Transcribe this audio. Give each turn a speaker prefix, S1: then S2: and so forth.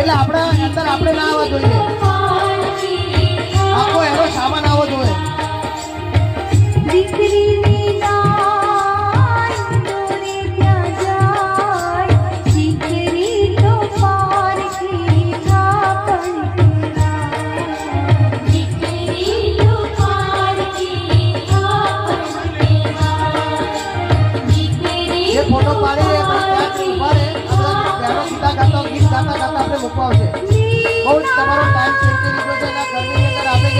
S1: એટલે આપણે ના આવવા જોઈએ, આખો એનો સામાન આવવો જોઈએ. ફોટો પાડી ઉભા રહે ગીતા ગાતા ગીત ગાતા ગાતા આપણે મૂકવા આવશે. બહુ જ તમારો ટાઈમ ચેન્જ કરી દીધો છે. ગરમીની અંદર આપણે